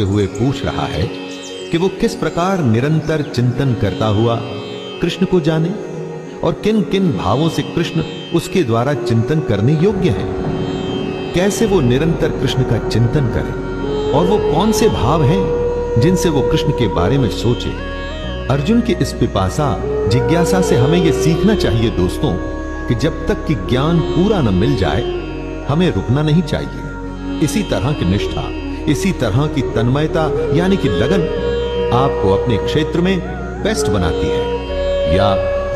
हुए पूछ रहा है कि वो किस प्रकार निरंतर चिंतन करता हुआ कृष्ण को जाने और किन किन भावों से कृष्ण उसके द्वारा चिंतन करने योग्य है। कैसे वो निरंतर कृष्ण का चिंतन करे और वो कौन से भाव हैं जिनसे वो कृष्ण के बारे में सोचे। अर्जुन की इस पिपासा जिज्ञासा से हमें यह सीखना चाहिए दोस्तों कि जब तक कि ज्ञान पूरा न मिल जाए हमें रुकना नहीं चाहिए। इसी तरह की निष्ठा, इसी तरह की तन्मयता यानी कि लगन आपको अपने क्षेत्र में बेस्ट बनाती है या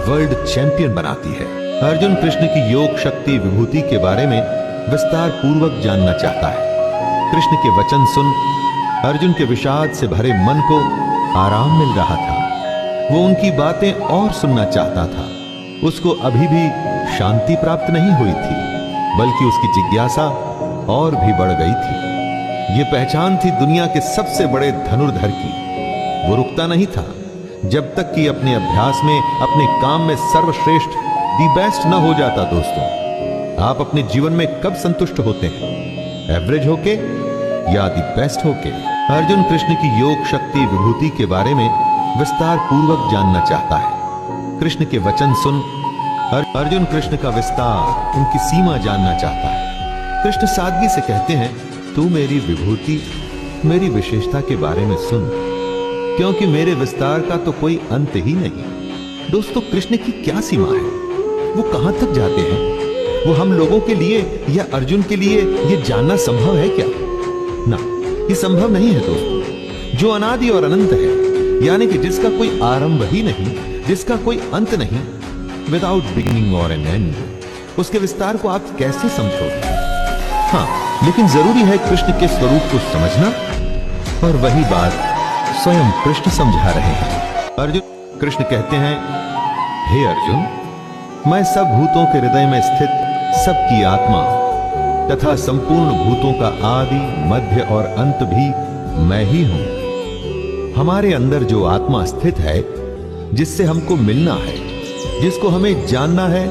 वर्ल्ड चैंपियन बनाती है। अर्जुन कृष्ण की योग शक्ति विभूति के बारे में विस्तार पूर्वक जानना चाहता है। कृष्ण के वचन सुन अर्जुन के विषाद से भरे मन को आराम मिल रहा था। वो उनकी बातें और सुनना चाहता था। उसको अभी भी शांति प्राप्त नहीं हुई थी, बल्कि उसकी जिज्ञासा और भी बढ़ गई थी। ये पहचान थी दुनिया के सबसे बड़े धनुर्धर की। वो रुकता नहीं था जब तक कि अपने अभ्यास में, अपने काम में सर्वश्रेष्ठ, दी बेस्ट न हो जाता। दोस्तों, आप अपने जीवन में कब संतुष्ट होते हैं? एवरेज होके या दी बेस्ट होके? अर्जुन कृष्ण की योग शक्ति विभूति के बारे में विस्तार पूर्वक जानना चाहता है। कृष्ण के वचन सुन अर्जुन कृष्ण का विस्तार, उनकी सीमा जानना चाहता है। कृष्ण सादगी से कहते हैं, तू मेरी विभूति, मेरी विशेषता के बारे में सुन, क्योंकि मेरे विस्तार का तो कोई अंत ही नहीं। दोस्तों, कृष्ण की क्या सीमा है? वो कहां तक जाते हैं? वो हम लोगों के लिए या अर्जुन के लिए ये जानना संभव है क्या? ना, ये संभव नहीं है दोस्तों। जो अनादि और अनंत है, यानी कि जिसका कोई आरंभ ही नहीं, जिसका कोई अंत नहीं, विदाउट बिगिनिंग और एन एंड, उसके विस्तार को आप कैसे समझोगे? हाँ, लेकिन जरूरी है कृष्ण के स्वरूप को समझना, और वही बात स्वयं कृष्ण समझा रहे हैं। अर्जुन कृष्ण कहते हैं, हे अर्जुन, मैं सब भूतों के हृदय में स्थित सबकी आत्मा तथा संपूर्ण भूतों का आदि, मध्य और अंत भी मैं ही हूं। हमारे अंदर जो आत्मा स्थित है, जिससे हमको मिलना है, जिसको हमें जानना है,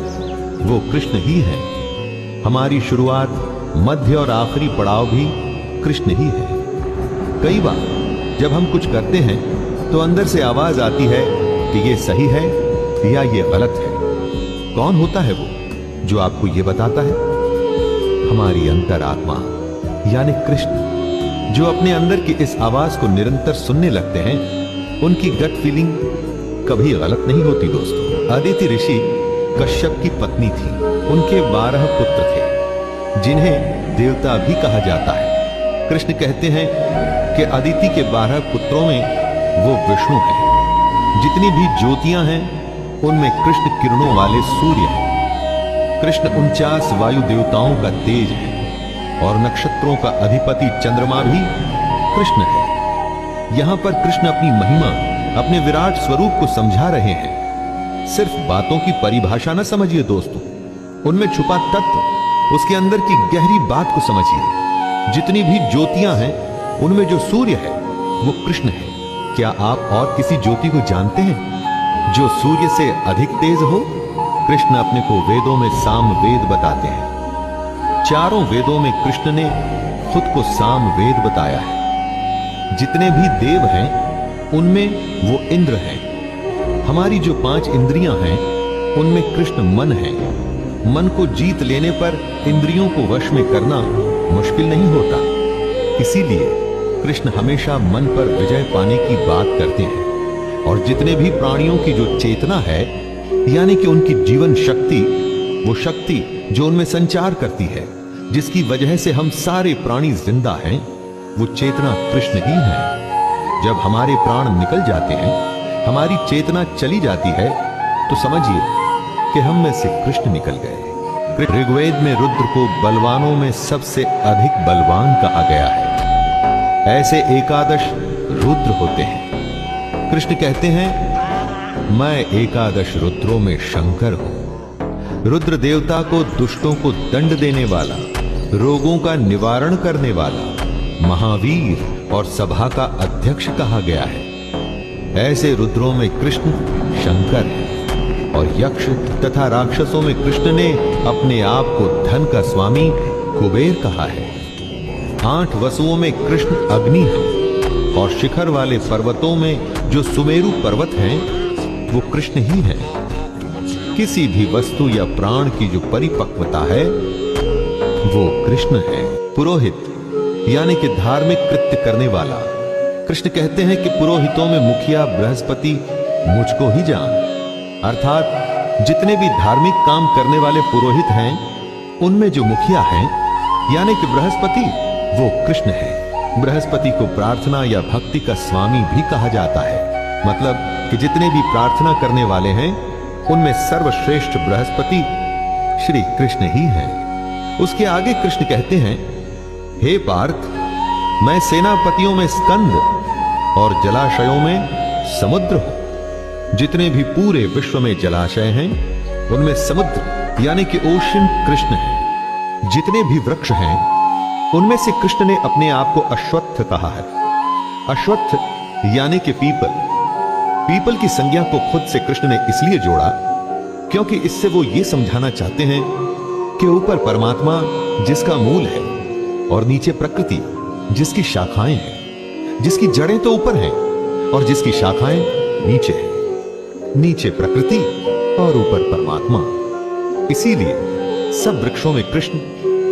वो कृष्ण ही है। हमारी शुरुआत, मध्य और आखिरी पड़ाव भी कृष्ण ही है। कई बार जब हम कुछ करते हैं तो अंदर से आवाज आती है कि ये सही है या ये गलत है। कौन होता है वो जो आपको ये बताता है? हमारी अंतरात्मा यानी कृष्ण, जो अपने अंदर की इस आवाज को निरंतर सुनने लगते हैं। उनकी गट फीलिंग कभी गलत नहीं होती दोस्तों। अदिति ऋषि कश्यप की पत्नी थी। उनके 12 पुत्र थे, जिन्हें देवता भी कहा जाता है। कृष्ण कहते हैं कि अदिति के 12 पुत्रों में वो विष्णु है। जितनी भी ज्योतियां हैं, उनमें कृष्ण किरणों वाले सूर्य हैं। कृष्ण 49 वायु देवताओं का तेज है और नक्षत्रों का अधिपति चंद्रमा भी कृष्ण है। यहां पर कृष्ण अपनी महिमा, अपने विराट स्वरूप को समझा रहे हैं। सिर्फ बातों की परिभाषा न समझिए दोस्तों, उनमें छुपा तत्व, उसके अंदर की गहरी बात को समझिए। जितनी भी ज्योतियां हैं, उनमें जो सूर्य है वो कृष्ण है। क्या आप और किसी ज्योति को जानते हैं जो सूर्य से अधिक तेज हो? कृष्ण अपने को वेदों में साम वेद बताते हैं। चारों वेदों में कृष्ण ने खुद को साम वेद बताया है। जितने भी देव हैं, उनमें वो इंद्र हैं। हमारी जो 5 इंद्रियां हैं, उनमें कृष्ण मन है। मन को जीत लेने पर इंद्रियों को वश में करना मुश्किल नहीं होता। इसीलिए कृष्ण हमेशा मन पर विजय पाने की बात करते हैं। और जितने भी प्राणियों की जो चेतना है, यानी कि उनकी जीवन शक्ति, वो शक्ति जो उनमें संचार करती है, जिसकी वजह से हम सारे प्राणी जिंदा हैं, वो चेतना कृष्ण ही है। जब हमारे प्राण निकल जाते हैं, हमारी चेतना चली जाती है, तो समझिए कि हम में से कृष्ण निकल गए। ऋग्वेद में रुद्र को बलवानों में सबसे अधिक बलवान कहा गया है। ऐसे 11 रुद्र होते हैं। कृष्ण कहते हैं, मैं 11 रुद्रों में शंकर हूं। रुद्र देवता को दुष्टों को दंड देने वाला, रोगों का निवारण करने वाला, महावीर और सभा का अध्यक्ष कहा गया है। ऐसे रुद्रों में कृष्ण शंकर है। और यक्ष तथा राक्षसों में कृष्ण ने अपने आप को धन का स्वामी कुबेर कहा है। 8 वसुओं में कृष्ण अग्नि है। और शिखर वाले पर्वतों में जो सुमेरु पर्वत हैं, वो कृष्ण ही हैं। किसी भी वस्तु या प्राण की जो परिपक्वता है, वो कृष्ण है। पुरोहित यानी कि धार्मिक कृत्य करने वाला। कृष्ण कहते हैं कि पुरोहितों में मुखिया बृहस्पति मुझको ही जान। अर्थात जितने भी धार्मिक काम करने वाले पुरोहित हैं, उनमें जो मुखिया हैं यानी कि बृहस्पति, वो कृष्ण है। बृहस्पति को प्रार्थना या भक्ति का स्वामी भी कहा जाता है। मतलब कि जितने भी प्रार्थना करने वाले हैं, उनमें सर्वश्रेष्ठ बृहस्पति श्री कृष्ण ही हैं। उसके आगे कृष्ण कहते हैं, हे पार्थ, मैं सेनापतियों में स्कंद और जलाशयों में समुद्र हूं। जितने भी पूरे विश्व में जलाशय हैं, उनमें समुद्र यानी कि ओशन कृष्ण है। जितने भी वृक्ष हैं, उनमें से कृष्ण ने अपने आप को अश्वत्थ कहा है। अश्वत्थ यानी कि पीपल की संज्ञा को खुद से कृष्ण ने इसलिए जोड़ा क्योंकि इससे वो ये समझाना चाहते हैं कि ऊपर परमात्मा जिसका मूल है और नीचे प्रकृति जिसकी शाखाएं हैं, जिसकी जड़ें तो ऊपर हैं और जिसकी शाखाएं नीचे हैं। नीचे प्रकृति और ऊपर परमात्मा। इसीलिए सब वृक्षों में कृष्ण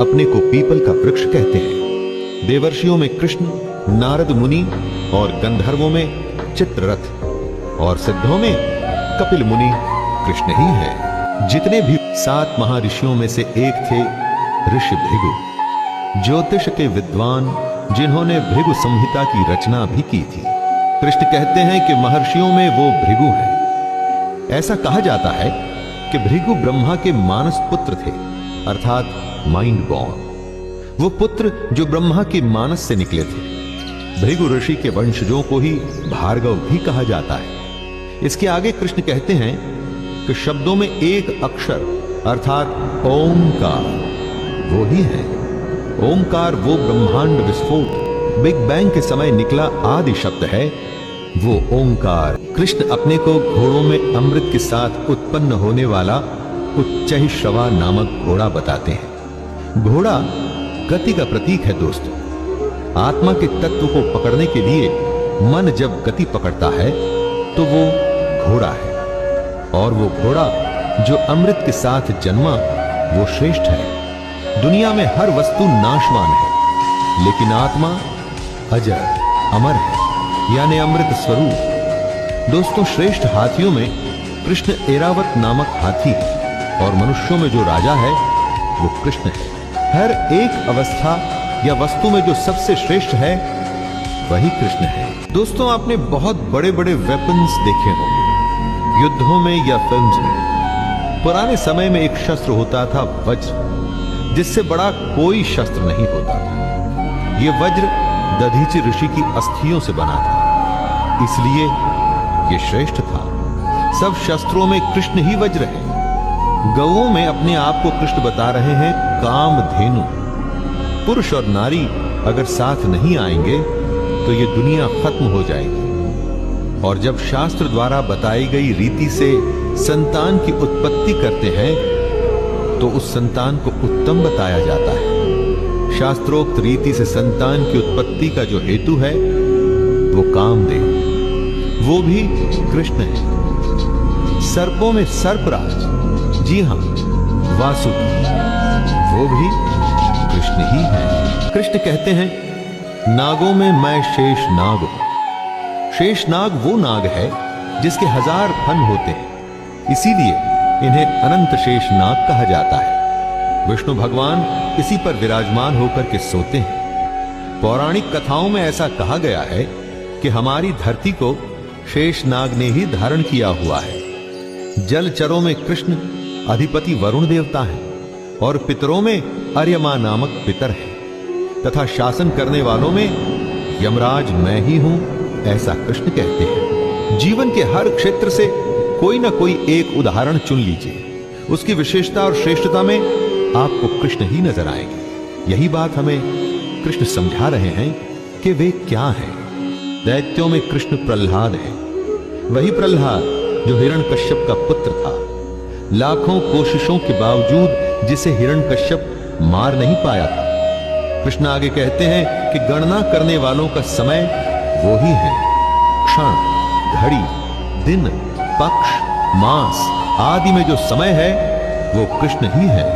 अपने को पीपल का वृक्ष कहते हैं। देवर्षियों में कृष्ण, नारद मुनि और गंधर्वों में चित्ररथ और सिद्धों में कपिल मुनि कृष्ण ही है। जितने भी 7 महर्षियों में से एक थे ऋषि भृगु, ज्योतिष के विद्वान, जिन्होंने भृगु संहिता की रचना भी की थी। कृष्ण कहते हैं कि महर्षियों में वो भृगु हैं। ऐसा कहा जाता है कि भृगु ब्रह्मा के मानस पुत्र थे, अर्थात माइंड बॉर्न। वो पुत्र जो ब्रह्मा के मानस से निकले थे। भृगु ऋषि के वंशजों को ही भार्गव भी कहा जाता है। इसके आगे कृष्ण कहते हैं कि शब्दों में एक अक्षर अर्थात ओंकार वो ही है। ओंकार वो ब्रह्मांड विस्फोट, बिग बैंग के समय निकला आदि शब्द है, वो ओंकार। कृष्ण अपने को घोड़ों में अमृत के साथ उत्पन्न होने वाला उच्चैःश्रवा नामक घोड़ा बताते हैं। घोड़ा गति का प्रतीक है दोस्तों। आत्मा के तत्व को पकड़ने के लिए मन जब गति पकड़ता है तो वो घोड़ा है, और वो घोड़ा जो अमृत के साथ जन्मा वो श्रेष्ठ है। दुनिया में हर वस्तु नाशवान है, लेकिन आत्मा अजर अमर है, यानी अमृत स्वरूप। दोस्तों, श्रेष्ठ हाथियों में कृष्ण ऐरावत नामक हाथी है, और मनुष्यों में जो राजा है वो कृष्ण है। हर एक अवस्था या वस्तु में जो सबसे श्रेष्ठ है वही कृष्ण है। दोस्तों, आपने बहुत बड़े बड़े वेपन्स देखे होंगे युद्धों में या फिल्म्स में। पुराने समय में एक शस्त्र होता था वज्र, जिससे बड़ा कोई शस्त्र नहीं होता था। यह वज्र दधीचि ऋषि की अस्थियों से बना था, इसलिए यह श्रेष्ठ था। सब शस्त्रों में कृष्ण ही वज्र है। गौओं में अपने आप को कृष्ण बता रहे हैं कामधेनु। पुरुष और नारी अगर साथ नहीं आएंगे तो ये दुनिया खत्म हो जाएगी। और जब शास्त्र द्वारा बताई गई रीति से संतान की उत्पत्ति करते हैं तो उस संतान को उत्तम बताया जाता है। शास्त्रोक्त रीति से संतान की उत्पत्ति का जो हेतु है वो कामदेव, वो भी कृष्ण है। सर्पों में सर्पराज, जी हां, वासुकी, वो भी कृष्ण ही है। कृष्ण कहते हैं, नागों में मैं शेष नाग हूं। शेष नाग वो नाग है जिसके 1000 फन होते हैं, इसीलिए इन्हें अनंत शेष नाग कहा जाता है। विष्णु भगवान इसी पर विराजमान होकर के सोते हैं। पौराणिक कथाओं में ऐसा कहा गया है कि हमारी धरती को शेष नाग ने ही धारण किया हुआ है। जलचरों में कृष्ण अधिपति वरुण देवता हैं, और पितरों में अर्यमा नामक पितर है, तथा शासन करने वालों में यमराज मैं ही हूं, ऐसा कृष्ण कहते हैं। जीवन के हर क्षेत्र से कोई ना कोई एक उदाहरण चुन लीजिए, उसकी विशेषता और श्रेष्ठता में आपको कृष्ण ही नजर आएंगे। यही बात हमें कृष्ण समझा रहे हैं कि वे क्या हैं। दैत्यों में कृष्ण प्रहलाद है, वही प्रहलाद जो हिरण्यकश्यप का पुत्र था। लाखों कोशिशों के बावजूद जिसे हिरण्यकश्यप मार नहीं पाया था। कृष्ण आगे कहते हैं कि गणना करने वालों का समय वो ही है। क्षण, घड़ी, दिन, पक्ष, मास आदि में जो समय है वो कृष्ण ही है।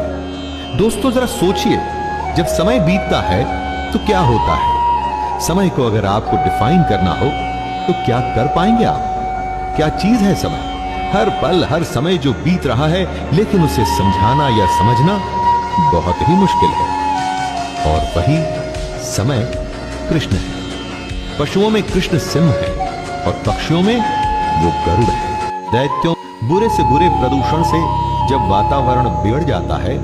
दोस्तों जरा सोचिए, जब समय बीतता है तो क्या होता है? समय को अगर आपको डिफाइन करना हो तो क्या कर पाएंगे आप? क्या चीज है समय? हर पल हर समय जो बीत रहा है, लेकिन उसे समझाना या समझना बहुत ही मुश्किल है। और वही समय कृष्ण है। पशुओं में कृष्ण सिंह है और पक्षियों में वो गरुड़ है। दैत्यों बुरे से बुरे प्रदूषण से जब वातावरण बिगड़ जाता है,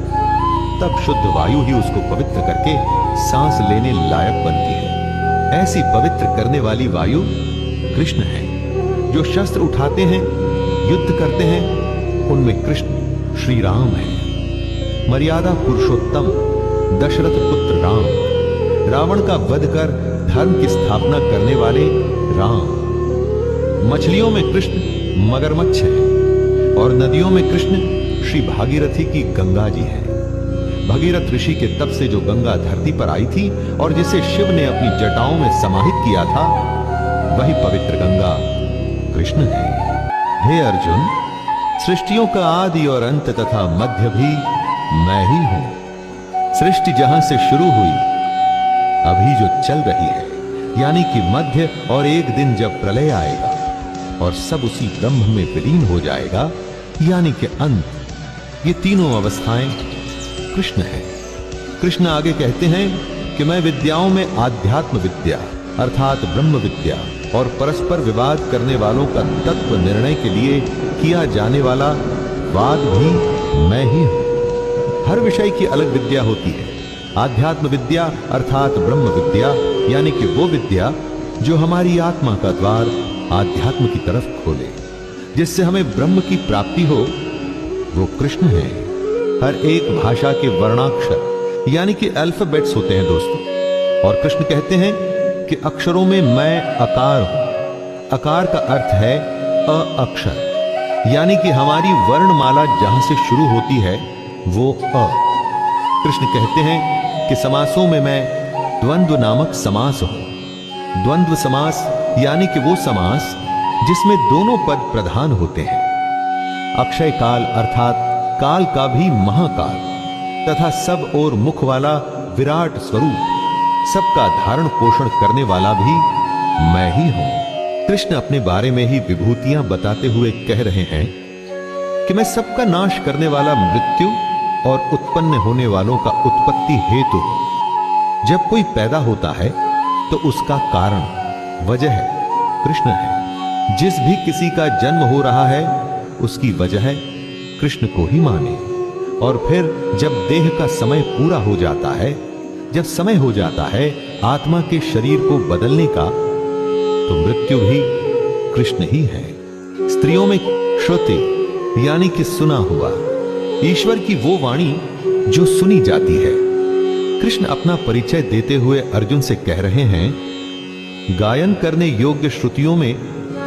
तब शुद्ध वायु ही उसको पवित्र करके सांस लेने लायक बनती है। ऐसी पवित्र करने वाली वायु कृष्ण है। जो शस्त्र उठाते हैं, युद्ध करते हैं, उनमें कृष्ण श्री राम है। मर्यादा पुरुषोत्तम दशरथ पुत्र राम, रावण का वध कर धर्म की स्थापना करने वाले राम। मछलियों में कृष्ण मगरमच्छ है और नदियों में कृष्ण श्री भागीरथी की गंगा जी है। भगीरथ ऋषि के तप से जो गंगा धरती पर आई थी और जिसे शिव ने अपनी जटाओं में समाहित किया था, वही पवित्र गंगा कृष्ण है। हे अर्जुन, सृष्टियों का आदि और अंत तथा मध्य भी मैं ही हूं। सृष्टि जहां से शुरू हुई, अभी जो चल रही है, यानी कि मध्य, और एक दिन जब प्रलय आएगा और सब उसी ब्रह्म में विलीन हो जाएगा, यानी कि अंत, ये तीनों अवस्थाएं कृष्ण है। कृष्ण आगे कहते हैं कि मैं विद्याओं में आध्यात्म विद्या अर्थात ब्रह्म विद्या और परस्पर विवाद करने वालों का तत्व निर्णय के लिए किया जाने वाला वाद भी मैं ही हूं। हर विषय की अलग विद्या होती है। आध्यात्म विद्या अर्थात ब्रह्म विद्या, यानी कि वो विद्या जो हमारी आत्मा का द्वार आध्यात्म की तरफ खोले, जिससे हमें ब्रह्म की प्राप्ति हो, वो कृष्ण है। हर एक भाषा के वर्णाक्षर यानी कि अल्फाबेट्स होते हैं दोस्तों, और कृष्ण कहते हैं कि अक्षरों में मैं अकार हूं। अकार का अर्थ है अ अक्षर, यानी कि हमारी वर्णमाला जहां से शुरू होती है वो अ। कृष्ण कहते हैं कि समासों में मैं द्वंद्व नामक समास हूं। द्वंद्व समास यानी कि वो समास जिसमें दोनों पद प्रधान होते हैं। अक्षय काल अर्थात काल का भी महाकाल तथा सब और मुख वाला विराट स्वरूप, सबका धारण पोषण करने वाला भी मैं ही हूं। कृष्ण अपने बारे में ही विभूतियां बताते हुए कह रहे हैं कि मैं सबका नाश करने वाला मृत्यु और उत्पन्न होने वालों का उत्पत्ति हेतु हूं। जब कोई पैदा होता है तो उसका कारण, वजह कृष्ण है। जिस भी किसी का जन्म हो रहा है उसकी वजह कृष्ण को ही माने। और फिर जब देह का समय पूरा हो जाता है, जब समय हो जाता है आत्मा के शरीर को बदलने का, तो मृत्यु भी कृष्ण ही है। स्त्रियों में श्रुति यानी कि सुना हुआ, ईश्वर की वो वाणी जो सुनी जाती है। कृष्ण अपना परिचय देते हुए अर्जुन से कह रहे हैं, गायन करने योग्य श्रुतियों में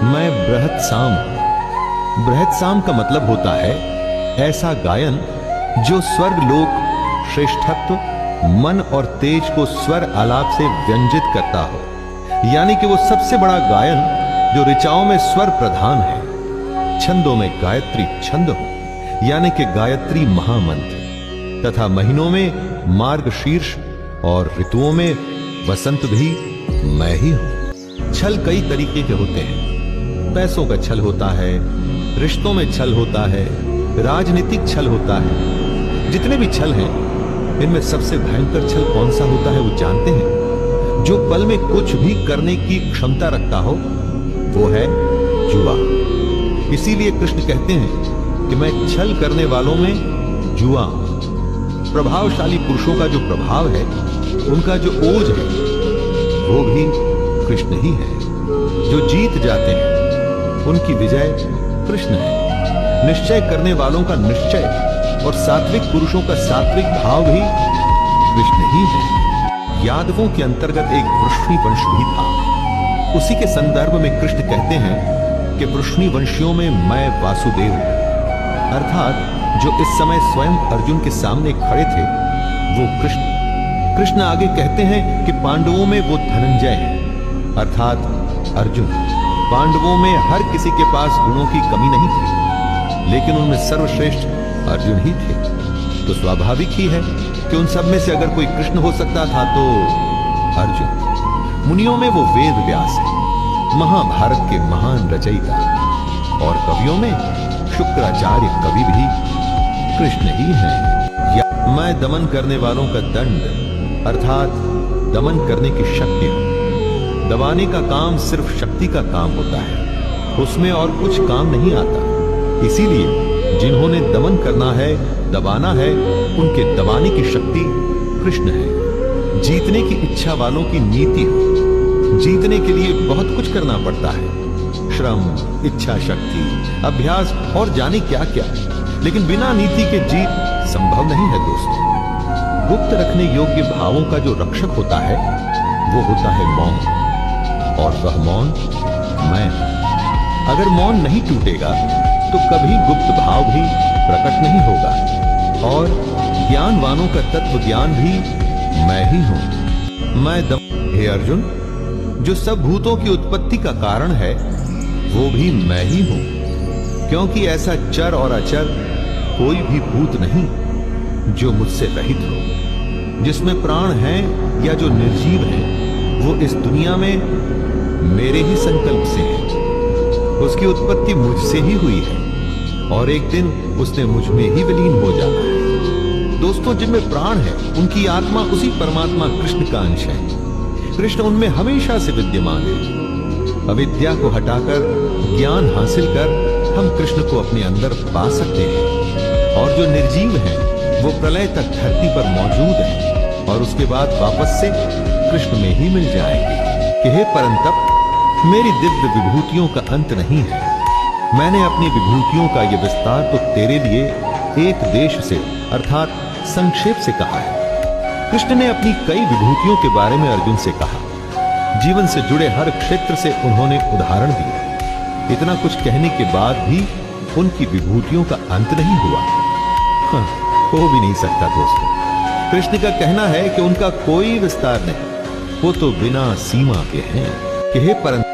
मैं बृहत साम हूं। बृहत साम का मतलब होता है ऐसा गायन जो स्वर्ग लोक श्रेष्ठत्व, मन और तेज को स्वर आलाप से व्यंजित करता हो, यानी कि वो सबसे बड़ा गायन जो ऋचाओं में स्वर प्रधान है। छंदों में गायत्री छंद हो, यानी कि गायत्री महामंत्र, तथा महीनों में मार्गशीर्ष और ऋतुओं में वसंत भी मैं ही हूं। छल कई तरीके के होते हैं। पैसों का छल होता है, रिश्तों में छल होता है, राजनीतिक छल होता है। जितने भी छल हैं, इनमें सबसे भयंकर छल कौन सा होता है वो जानते हैं? जो पल में कुछ भी करने की क्षमता रखता हो, वो है जुआ। इसीलिए कृष्ण कहते हैं कि मैं छल करने वालों में जुआ हूं। प्रभावशाली पुरुषों का जो प्रभाव है, उनका जो ओज है, वो भी कृष्ण ही है। जो जीत जाते हैं उनकी विजय कृष्ण है। निश्चय करने वालों का निश्चय और सात्विक पुरुषों का सात्विक भाव भी कृष्ण ही है। यादवों के अंतर्गत एक वृष्णि वंश भी था। उसी के संदर्भ में कृष्ण कहते हैं कि वृष्णि वंशियों में मैं वासुदेव हूं, अर्थात जो इस समय स्वयं अर्जुन के सामने खड़े थे वो कृष्ण। कृष्ण आगे कहते हैं कि पांडवों में वो धनंजय है, अर्थात अर्जुन, पांडवों में हर किसी के पास गुणों की कमी नहीं थी, लेकिन उनमें सर्वश्रेष्ठ अर्जुन ही थे। तो स्वाभाविक ही है कि उन सब में से अगर कोई कृष्ण हो सकता था तो अर्जुन। मुनियों में वो वेद व्यास है, महाभारत के महान रचयिता, और कवियों में शुक्राचार्य कवि भी कृष्ण ही हैं। या मैं दमन करने वालों का दंड अर्थात दमन करने की शक्ति हूं। दबाने का काम सिर्फ शक्ति का काम होता है, उसमें और कुछ काम नहीं आता। इसीलिए जिन्होंने दमन करना है, दबाना है, उनके दबाने की शक्ति कृष्ण है। जीतने की इच्छा वालों की नीति हो। जीतने के लिए बहुत कुछ करना पड़ता है, श्रम, इच्छा शक्ति, अभ्यास और जाने क्या क्या, लेकिन बिना नीति के जीत संभव नहीं है दोस्तों। गुप्त रखने योग्य भावों का जो रक्षक होता है वो होता है मौन, और वह मौन मैं। अगर मौन नहीं टूटेगा तो कभी गुप्त भाव भी प्रकट नहीं होगा, और ज्ञानवानों का तत्व ज्ञान भी मैं ही हूं। मैं हे अर्जुन, जो सब भूतों की उत्पत्ति का कारण है वो भी मैं ही हूं, क्योंकि ऐसा चर और अचर कोई भी भूत नहीं जो मुझसे रहित हो। जिसमें प्राण है या जो निर्जीव है वो इस दुनिया में मेरे ही संकल्प से है। उसकी उत्पत्ति मुझसे ही हुई है और एक दिन उसने मुझ में ही विलीन हो जाना है। दोस्तों, जिनमें प्राण है उनकी आत्मा उसी परमात्मा कृष्ण का अंश है। कृष्ण उनमें हमेशा से विद्यमान है। अविद्या को हटाकर ज्ञान हासिल कर हम कृष्ण को अपने अंदर पा सकते हैं, और जो निर्जीव हैं वो प्रलय तक धरती पर मौजूद हैं और उसके बाद वापस से कृष्ण में ही मिल जाएंगे। कि हे परंतप, मेरी दिव्य विभूतियों का अंत नहीं है। मैंने अपनी विभूतियों का यह विस्तार तो तेरे लिए एक देश से अर्थात संक्षेप से कहा है। कृष्ण ने अपनी कई विभूतियों के बारे में अर्जुन से कहा। जीवन से जुड़े हर क्षेत्र से उन्होंने उदाहरण दिए। इतना कुछ कहने के बाद भी उनकी विभूतियों का अंत नहीं हुआ। हो भी नहीं सकता दोस्तों। कृष्ण का कहना है कि उनका कोई विस्तार नहीं, वो तो बिना सीमा के हैं। कि हे परंतु